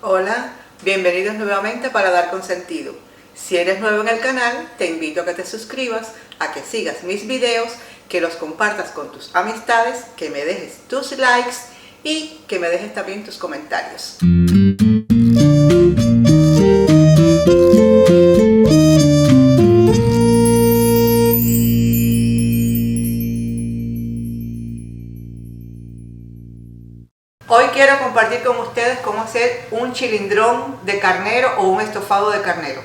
Hola, bienvenidos nuevamente para Dar con Sentido. Si eres nuevo en el canal, te invito a que te suscribas, a que sigas mis videos, que los compartas con tus amistades, que me dejes tus likes y que me dejes también tus comentarios. Hoy quiero compartir con ustedes cómo hacer un chilindrón de carnero o un estofado de carnero.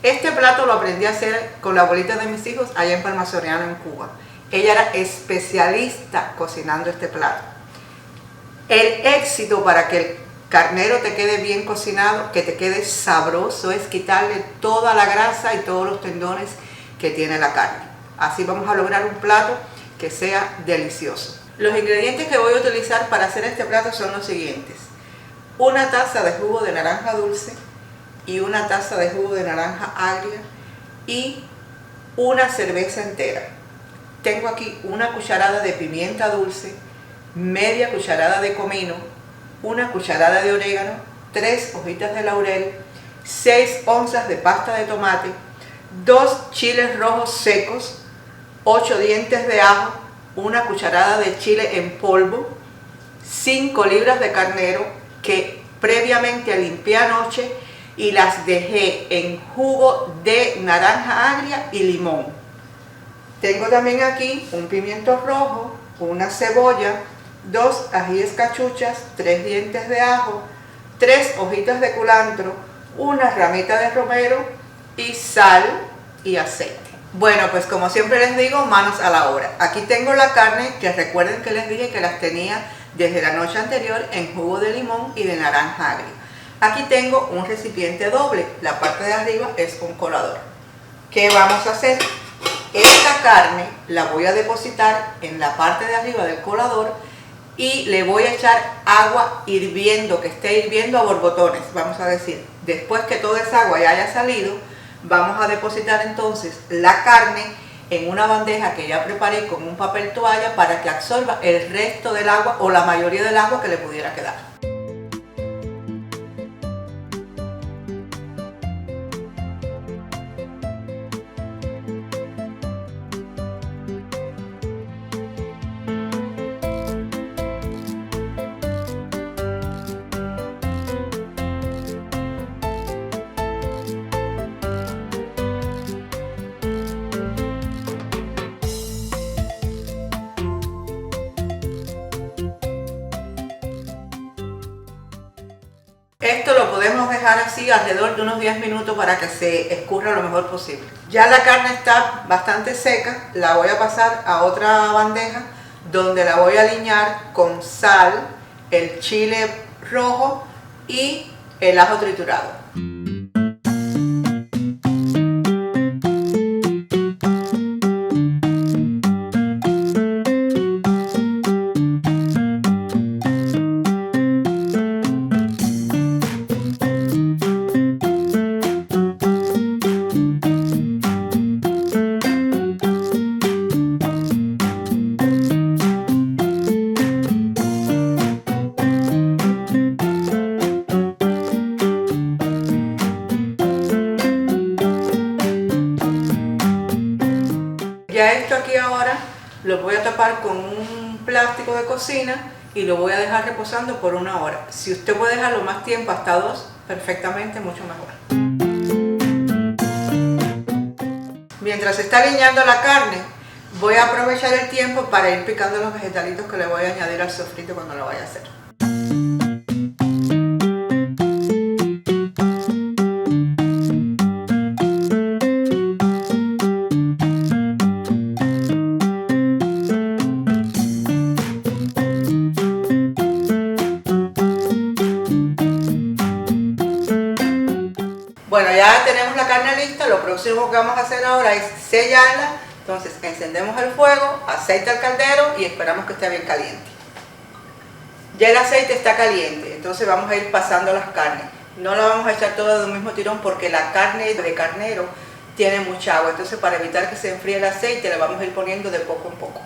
Este plato lo aprendí a hacer con la abuelita de mis hijos allá en Palma Soriano, en Cuba. Ella era especialista cocinando este plato. El éxito para que el carnero te quede bien cocinado, que te quede sabroso, es quitarle toda la grasa y todos los tendones que tiene la carne. Así vamos a lograr un plato que sea delicioso. Los ingredientes que voy a utilizar para hacer este plato son los siguientes: una taza de jugo de naranja dulce y una taza de jugo de naranja agria y una cerveza entera. Tengo aquí una cucharada de pimienta dulce, media cucharada de comino, una cucharada de orégano, 3 hojitas de laurel, 6 onzas de pasta de tomate, 2 chiles rojos secos, 8 dientes de ajo, una cucharada de chile en polvo, 5 libras de carnero que previamente limpié anoche y las dejé en jugo de naranja agria y limón. Tengo también aquí un pimiento rojo, una cebolla, 2 ajíes cachuchas, 3 dientes de ajo, 3 hojitas de culantro, una ramita de romero y sal y aceite. Bueno, pues como siempre les digo, manos a la obra. Aquí tengo la carne, que recuerden que les dije que las tenía desde la noche anterior en jugo de limón y de naranja agria. Aquí tengo un recipiente doble, la parte de arriba es un colador. ¿Qué vamos a hacer? Esta carne la voy a depositar en la parte de arriba del colador y le voy a echar agua hirviendo, que esté hirviendo a borbotones, vamos a decir. Después que toda esa agua ya haya salido, vamos a depositar entonces la carne en una bandeja que ya preparé con un papel toalla para que absorba el resto del agua o la mayoría del agua que le pudiera quedar. Esto lo podemos dejar así alrededor de unos 10 minutos para que se escurra lo mejor posible. Ya la carne está bastante seca, la voy a pasar a otra bandeja donde la voy a aliñar con sal, el chile rojo y el ajo triturado. Ya esto aquí ahora lo voy a tapar con un plástico de cocina y lo voy a dejar reposando por 1 hora. Si usted puede dejarlo más tiempo, hasta 2, perfectamente, mucho mejor. Mientras está aliñando la carne, voy a aprovechar el tiempo para ir picando los vegetalitos que le voy a añadir al sofrito cuando lo vaya a hacer. Bueno, ya tenemos la carne lista. Lo próximo que vamos a hacer ahora es sellarla. Entonces encendemos el fuego, aceite al caldero y esperamos que esté bien caliente. Ya el aceite está caliente, entonces vamos a ir pasando las carnes. No la vamos a echar toda de un mismo tirón porque la carne de carnero tiene mucha agua. Entonces, para evitar que se enfríe el aceite, le vamos a ir poniendo de poco en poco.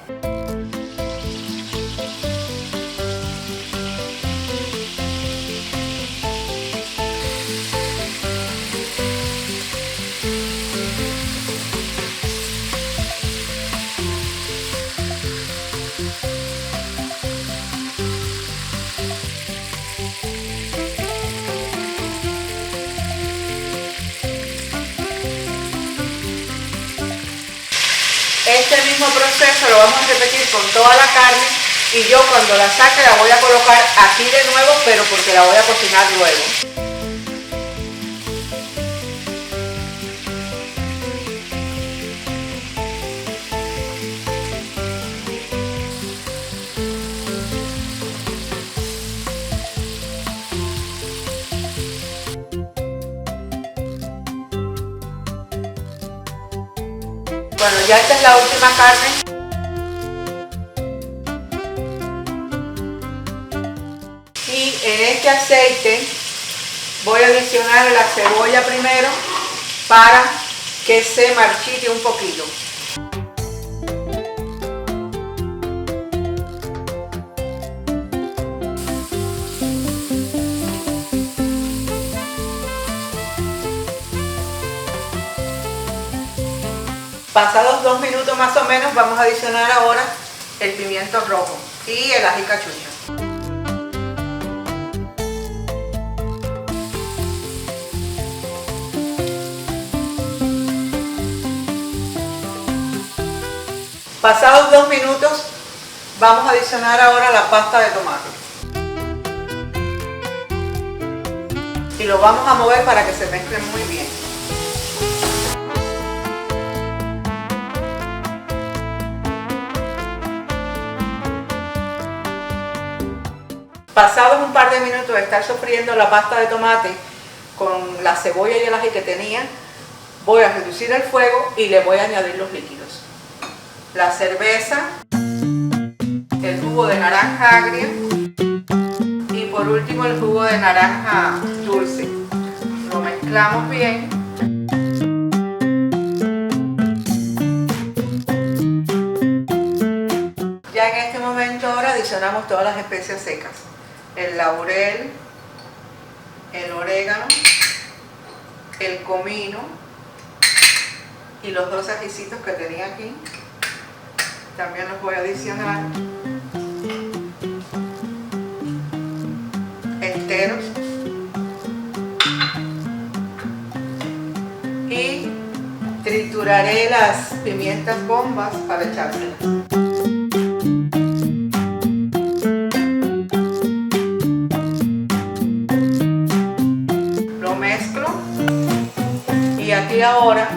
Este mismo proceso lo vamos a repetir con toda la carne y yo cuando la saque la voy a colocar aquí de nuevo, pero porque la voy a cocinar luego. Bueno, ya esta es la última carne. Y en este aceite voy a adicionar la cebolla primero para que se marchite un poquito. Pasados 2 minutos más o menos, vamos a adicionar ahora el pimiento rojo y el ají cachucha. Pasados 2 minutos, vamos a adicionar ahora la pasta de tomate. Y lo vamos a mover para que se mezclen muy bien. Pasados un par de minutos de estar sofriendo la pasta de tomate con la cebolla y el ají que tenía, voy a reducir el fuego y le voy a añadir los líquidos. La cerveza, el jugo de naranja agria y por último el jugo de naranja dulce. Lo mezclamos bien. Ya en este momento ahora adicionamos todas las especias secas. El laurel, el orégano, el comino y los 2 ajicitos que tenía aquí. También los voy a adicionar enteros y trituraré las pimientas bombas para echárselas. Y aquí ahora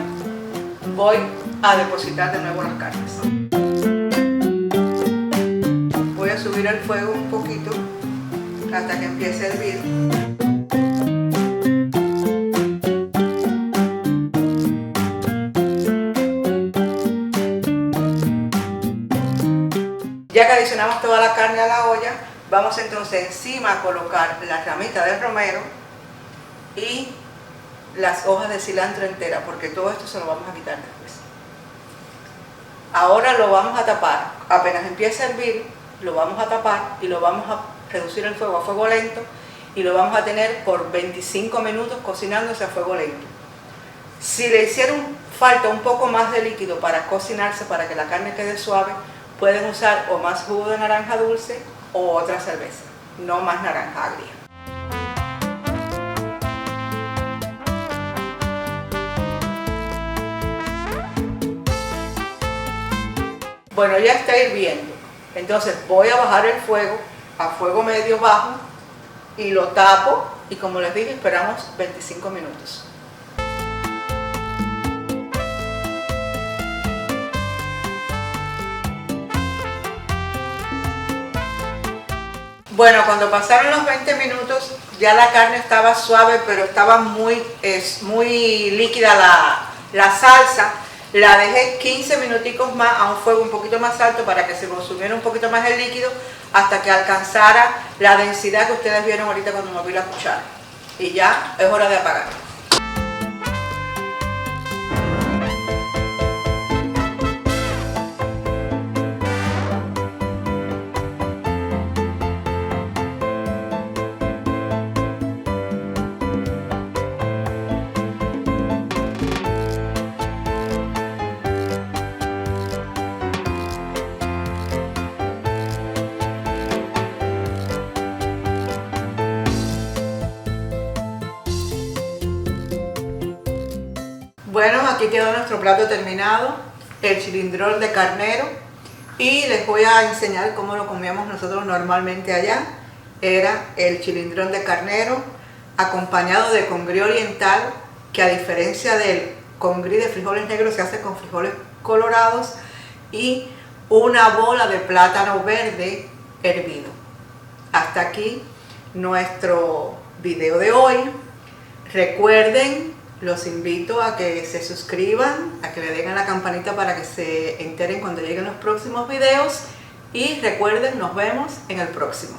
voy a depositar de nuevo las carnes. Voy a subir el fuego un poquito hasta que empiece a hervir. Ya que adicionamos toda la carne a la olla, vamos entonces encima a colocar la ramita de romero y las hojas de cilantro enteras, porque todo esto se lo vamos a quitar después. Ahora lo vamos a tapar, apenas empiece a hervir, lo vamos a tapar y lo vamos a reducir el fuego a fuego lento y lo vamos a tener por 25 minutos cocinándose a fuego lento. Si le hicieron falta un poco más de líquido para cocinarse, para que la carne quede suave, pueden usar o más jugo de naranja dulce o otra cerveza, no más naranja agria. Bueno, ya está hirviendo, entonces voy a bajar el fuego a fuego medio bajo y lo tapo y como les dije esperamos 25 minutos. Bueno, cuando pasaron los 20 minutos ya la carne estaba suave, pero estaba muy líquida la salsa. La dejé 15 minuticos más a un fuego un poquito más alto para que se consumiera un poquito más el líquido hasta que alcanzara la densidad que ustedes vieron ahorita cuando moví la cuchara. Y ya es hora de apagar. Bueno, aquí quedó nuestro plato terminado. el chilindrón de carnero y les voy a enseñar cómo lo comíamos nosotros normalmente allá. Era el chilindrón de carnero acompañado de congrí oriental, que a diferencia del congrí de frijoles negros se hace con frijoles colorados, y una bola de plátano verde hervido. Hasta aquí nuestro video de hoy. Recuerden, los invito a que se suscriban, a que le den a la campanita para que se enteren cuando lleguen los próximos videos, y recuerden, nos vemos en el próximo.